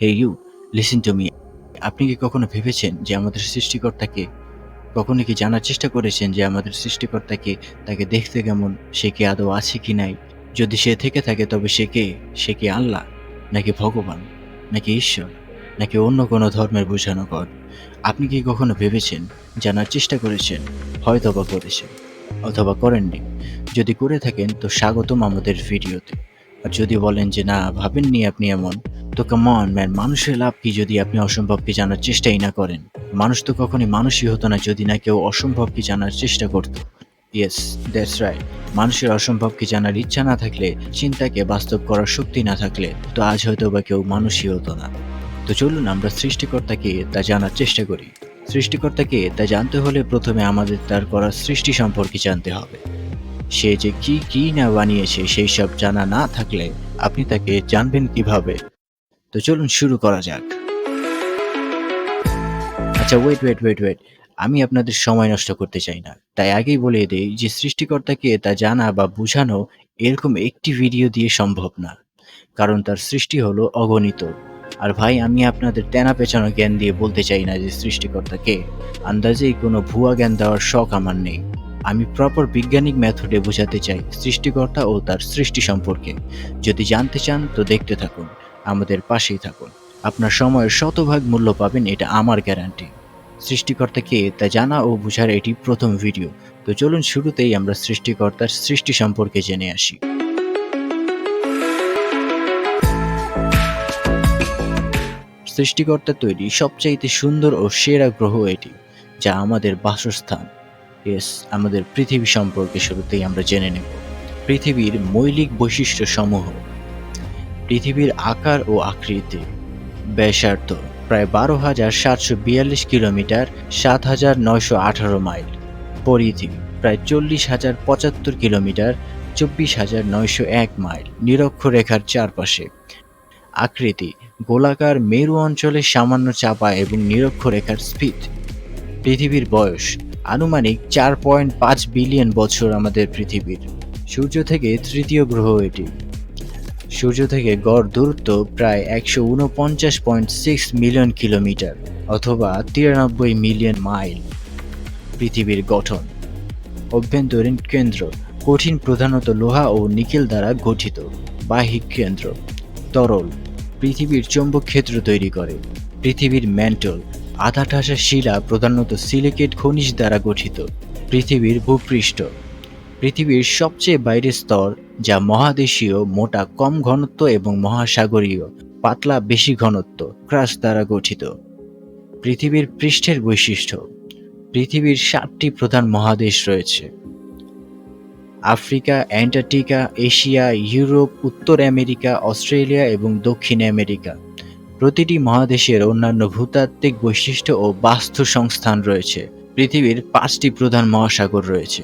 Hey you, listen to me. আপনি কি কখনো ভেবেছেন যে আমাদের সৃষ্টিকর্তাকে? কখনো কি জানার চেষ্টা করেছেন যে আমাদের সৃষ্টিকর্তাকে, তাকে দেখতে কেমন, সে কি আদৌ আছে কি নাই? যদি সে থেকে থাকে তবে সে কে? সে কি আল্লাহ? নাকি ভগবান? নাকি ঈশ্বর? নাকি অন্য কোনো ধর্মের বোঝানো গড? আপনি কি কখনো ভেবেছেন? জানার চেষ্টা করেছেন? হয়তোবা করেছেন, অথবা করেননি। যদি করে থাকেন তো স্বাগতম আমাদের ভিডিওতে। আর যদি বলেন যে না, ভাবেননি আপনি এমন, তো কাম অন ম্যান, মানুষের লাভ কি যদি আপনি অসম্ভবকে জানার চেষ্টাই না করেন? মানুষ তো কখনোই মানুষই হতো না যদি না কেউ অসম্ভবকে জানার চেষ্টা করত। Yes, that's right. মানুষের অসম্ভবকে জানার ইচ্ছা না থাকলে, চিন্তাকে বাস্তব করার শক্তি না থাকলে, তো আজ হয়তো বা কেউ মানুষই হতো না। তো চলুন আমরা সৃষ্টিকর্তাকে তা জানার চেষ্টা করি। সৃষ্টিকর্তাকে তা জানতে হলে প্রথমে আমাদের তার করা সৃষ্টি সম্পর্কে জানতে হবে। সে যে কি কি না বানিয়েছে সেই সব জানা না থাকলে আপনি তাকে জানবেন কিভাবে? তো চলুন শুরু করা যাক। আচ্ছা, ওয়েট। আমি আপনাদের সময় নষ্ট করতে চাই না। তাই আগেই বলিয়ে দেই যে সৃষ্টিকর্তাকে তা জানা বা বুঝানো এরকম একটি ভিডিও দিয়ে সম্ভব না। কারণ তার সৃষ্টি হলো অগণিত। আর ভাই, আমি আপনাদের তেনা পেঁচানো জ্ঞান দিয়ে বলতে চাই না যে সৃষ্টিকর্তা কে। আন্দাজেই কোনো ভুয়া জ্ঞান দেওয়ার শখ আমার নেই। আমি প্রপার বৈজ্ঞানিক মেথডে বোঝাতে চাই সৃষ্টিকর্তা ও তার সৃষ্টি সম্পর্কে। যদি জানতে চান তো দেখতে থাকুন, আমাদের পাশেই থাকুন। আপনার সময়ের শতভাগ মূল্য পাবেন, এটা আমার গ্যারান্টি। সৃষ্টিকর্তা কে তা জানা ও বোঝার এটি প্রথম ভিডিও। তো চলুন শুরুতেই আমরা সৃষ্টিকর্তার সৃষ্টি সম্পর্কে জেনে আসি। সৃষ্টিকর্তার তৈরি সবচাইতে সুন্দর ও সেরা গ্রহ এটি, যা আমাদের বাসস্থান। ইয়েস, আমাদের পৃথিবী সম্পর্কে শুরুতেই আমরা জেনে নেব। পৃথিবীর মৌলিক বৈশিষ্ট্য সমূহ। পৃথিবীর আকার ও আকৃতি। ব্যাসার্ধ প্রায় 12,742 কিলোমিটার, 7,918 মাইল। পরিধি প্রায় 40,075 কিলোমিটার, 24,901 মাইল নিরক্ষরেখার চারপাশে। আকৃতি গোলাকার, মেরু অঞ্চলে সামান্য চাপা এবং নিরক্ষরেখার স্ফীত। পৃথিবীর বয়স আনুমানিক 4.5 বিলিয়ন বছর আমাদের পৃথিবীর। সূর্য থেকে তৃতীয় গ্রহ এটি। সূর্য থেকে গড় দূরত্ব প্রায় 149.6 মিলিয়ন কিলোমিটার অথবা 93 মিলিয়ন মাইল। পৃথিবীর গঠন। অভ্যন্তরীণ কেন্দ্র কঠিন, প্রধানত লোহা ও নিকেল দ্বারা গঠিত। বাহ্যিক কেন্দ্র তরল, পৃথিবীর চৌম্বক ক্ষেত্র তৈরি করে। পৃথিবীর ম্যান্টল আধা ঠাসা শিলা, প্রধানত সিলিকেট খনিজ দ্বারা গঠিত। পৃথিবীর ভূপৃষ্ঠ পৃথিবীর সবচেয়ে বাইরের স্তর, যা মহাদেশীয় মোটা কম ঘনত্ব এবং মহাসাগরীয় পাতলা বেশি ঘনত্ব ক্রাস্ট দ্বারা গঠিত। পৃথিবীর পৃষ্ঠের বৈশিষ্ট্য। পৃথিবীর 7টি প্রধান মহাদেশ রয়েছে: আফ্রিকা, অ্যান্টার্কটিকা, এশিয়া, ইউরোপ, উত্তর আমেরিকা, অস্ট্রেলিয়া এবং দক্ষিণ আমেরিকা। প্রতিটি মহাদেশের অন্যান্য ভূতাত্ত্বিক বৈশিষ্ট্য ও বাস্তু সংস্থান রয়েছে। পৃথিবীর 5টি প্রধান মহাসাগর রয়েছে: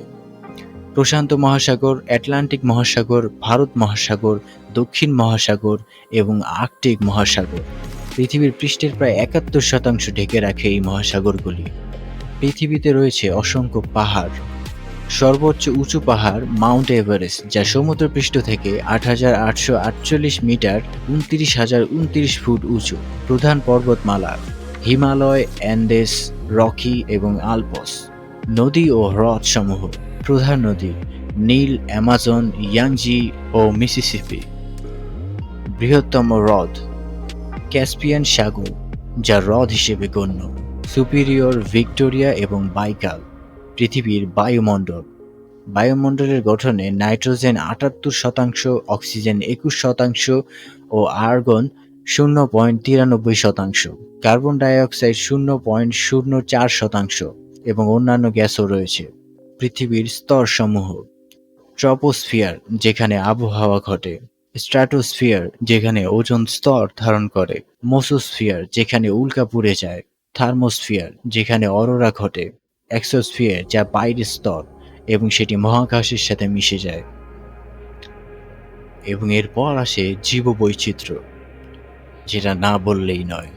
প্রশান্ত মহাসাগর, আটলান্টিক মহাসাগর, ভারত মহাসাগর, দক্ষিণ মহাসাগর এবং আর্কটিক মহাসাগর। পৃথিবীর পৃষ্ঠের প্রায় 71% ঢেকে রাখে এই মহাসাগরগুলি। পৃথিবীতে রয়েছে অসংখ্য পাহাড়। সর্বোচ্চ উঁচু পাহাড় মাউন্ট এভারেস্ট, যা সমুদ্রপৃষ্ঠ থেকে 8,848 মিটার, 29,029 ফুট উঁচু। প্রধান পর্বতমালা হিমালয়, অ্যান্ডেস, রকি এবং আলপস। নদী ও হ্রদ সমূহ। প্রধান নদী নীল, অ্যামাজন, ইয়াংজি ও মিসিসিপি। বৃহত্তম হ্রদ ক্যাস্পিয়ান সাগর, যা হ্রদ হিসেবে গণ্য। সুপিরিয়র, ভিক্টোরিয়া এবং বাইকাল। পৃথিবীর বায়ুমণ্ডল। বায়ুমণ্ডলের গঠনে নাইট্রোজেন 78%, অক্সিজেন 21% ও আর্গন 0.93%, কার্বন ডাইঅক্সাইড 0.04% এবং অন্যান্য গ্যাসও রয়েছে। পৃথিবীর স্তরসমূহ। ট্রপোস্ফিয়ার, যেখানে আবহাওয়া ঘটে। স্ট্র্যাটোস্ফিয়ার, যেখানে ওজোন স্তর ধারণ করে। মেসোস্ফিয়ার, যেখানে উল্কা পুড়ে যায়। থার্মোস্ফিয়ার, যেখানে অরোরা ঘটে। এক্সোস্ফিয়ার, যা বাইরের স্তর এবং সেটি মহাকাশের সাথে মিশে যায়। এবং এরপর আসে জীববৈচিত্র্য, যেটা না বললেই নয়।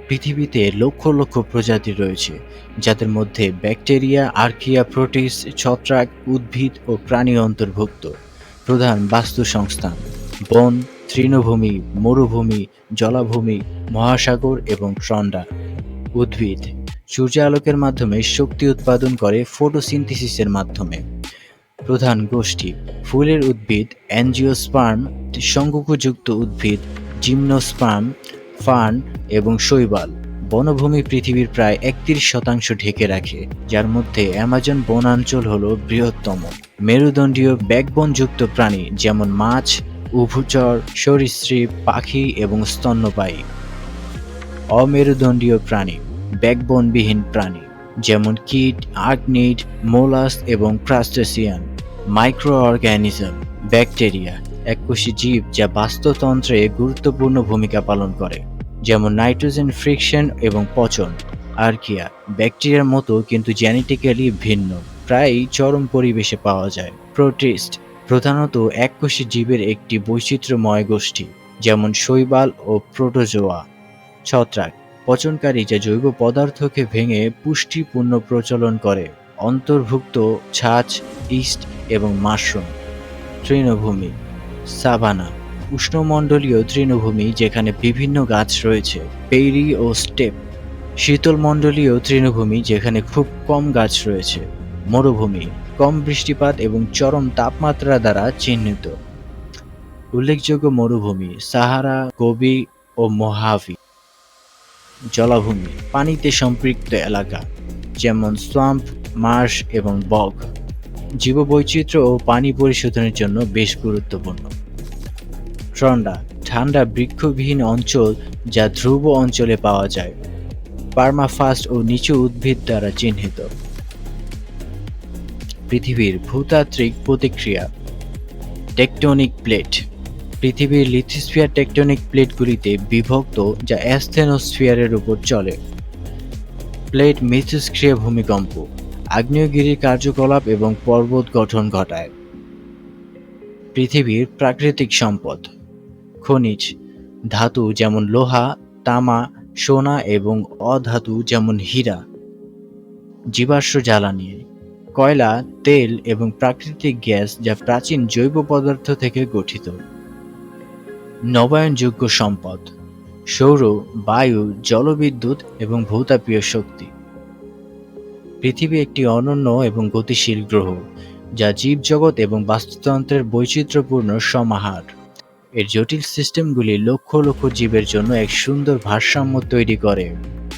পৃথিবীতে লক্ষ লক্ষ প্রজাতি রয়েছে, যাদের মধ্যে ব্যাকটেরিয়া, আর্কিয়া, প্রোটিস্ট, ছত্রাক, উদ্ভিদ ও প্রাণী অন্তর্ভুক্ত। প্রধান বাস্তু সংস্থান বন, তৃণভূমি, মরুভূমি, জলাভূমি, মহাসাগর এবং টন্ডা। উদ্ভিদ সূর্যালোকের মাধ্যমে শক্তি উৎপাদন করে ফটোসিনথেসিসের মাধ্যমে। প্রধান গোষ্ঠী ফুলের উদ্ভিদ অ্যাঞ্জিওস্পার্ম, শঙ্কুযুক্ত উদ্ভিদ জিমনোস্পার্ম, ফার্ন এবং শৈবাল। বনভূমি পৃথিবীর প্রায় ৩১% ঢেকে রাখে, যার মধ্যে অ্যামাজন বনাঞ্চল হল বৃহত্তম। মেরুদণ্ডীয় ব্যাকবোনযুক্ত প্রাণী যেমন মাছ, উভচর, সরীসৃপ, পাখি এবং স্তন্যপায়ী। অমেরুদণ্ডীয় প্রাণী ব্যাকবোনবিহীন প্রাণী যেমন কীট, আর্কনিড, মোলাস্ক এবং ক্রাস্টেসিয়ান। মাইক্রো অর্গানিজম ব্যাকটেরিয়া এককোষী জীব যা বাস্তুতন্ত্রে গুরুত্বপূর্ণ ভূমিকা পালন করে, যেমন নাইট্রোজেন ফিক্সন এবং পচন। আর্কিয়া ব্যাকটেরিয়ার মতো কিন্তু জেনেটিক্যালি ভিন্ন, প্রায়ই চরম পরিবেশে পাওয়া যায়। প্রোটিস্ট প্রধানত এককোষী জীবের একটি বৈচিত্র্যময় গোষ্ঠী, যেমন শৈবাল ও প্রোটোজোয়া। ছত্রাক পচনকারী যা জৈব পদার্থকে ভেঙে পুষ্টিপূর্ণ প্রচলন করে, অন্তর্ভুক্ত ছাঁচ, ইস্ট এবং মাশরুম। তৃণভূমি সাভানা উষ্ণমণ্ডলীয় তৃণভূমি যেখানে বিভিন্ন গাছ রয়েছে, পেইরি ও স্টেপ। শীতলমণ্ডলীয় তৃণভূমি যেখানে খুব কম গাছ রয়েছে। মরুভূমি কম বৃষ্টিপাত এবং চরম তাপমাত্রা দ্বারা চিহ্নিত। উল্লেখযোগ্য মরুভূমি সাহারা, গোবি ও মোহাভি। জলাভূমি পানিতে সম্পৃক্ত এলাকা, যেমন সোয়াম্প, মার্শ এবং বগ। জীববৈচিত্র্য ও পানি পরিশোধনের জন্য বেশ গুরুত্বপূর্ণ। টন্ডা ঠান্ডা বৃক্ষবিহীন অঞ্চল যা ধ্রুব অঞ্চলে পাওয়া যায়। পার্মাফ্রস্ট ও নিচু উদ্ভিদ দ্বারা চিহ্নিত। পৃথিবীর ভূতাত্ত্বিক প্রতিক্রিয়া টেকটনিক প্লেট। পৃথিবীর লিথোস্ফিয়ার টেকটনিক প্লেটগুলিতে বিভক্ত, যা অ্যাস্থেনোস্ফিয়ারের উপর চলে। প্লেট মিথস্ক্রিয়া ভূমিকম্প আগ্নেয়গিরির কার্যকলাপ এবং পর্বত গঠন ঘটায়। পৃথিবীর প্রাকৃতিক সম্পদ খনিজ ধাতু যেমন লোহা, তামা, সোনা এবং অধাতু যেমন হীরা। জীবাশ্ম জ্বালানি কয়লা, তেল এবং প্রাকৃতিক গ্যাস যা প্রাচীন জৈব পদার্থ থেকে গঠিত। নবায়নযোগ্য সম্পদ সৌর, বায়ু, জলবিদ্যুৎ এবং ভূতাপীয় শক্তি। পৃথিবী একটি অনন্য এবং গতিশীল গ্রহ, যা জীবজগৎ এবং বাস্তুতন্ত্রের বৈচিত্র্যপূর্ণ সমাহার। এর জটিল সিস্টেমগুলি লক্ষ লক্ষ জীবের জন্য এক সুন্দর ভারসাম্য তৈরি করে,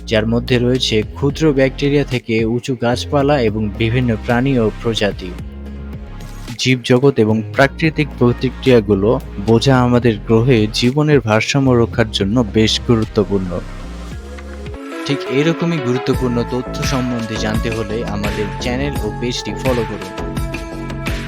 যার মধ্যে রয়েছে ক্ষুদ্র ব্যাকটেরিয়া থেকে উঁচু গাছপালা এবং বিভিন্ন প্রাণী ও প্রজাতি। জীবজগৎ এবং প্রাকৃতিক প্রতিক্রিয়াগুলো বোঝা আমাদের গ্রহে জীবনের ভারসাম্য রক্ষার জন্য বেশ গুরুত্বপূর্ণ। ঠিক এরকমই গুরুত্বপূর্ণ তথ্য সম্বন্ধে জানতে হলে আমাদের চ্যানেল ও পেজটি ফলো করুন।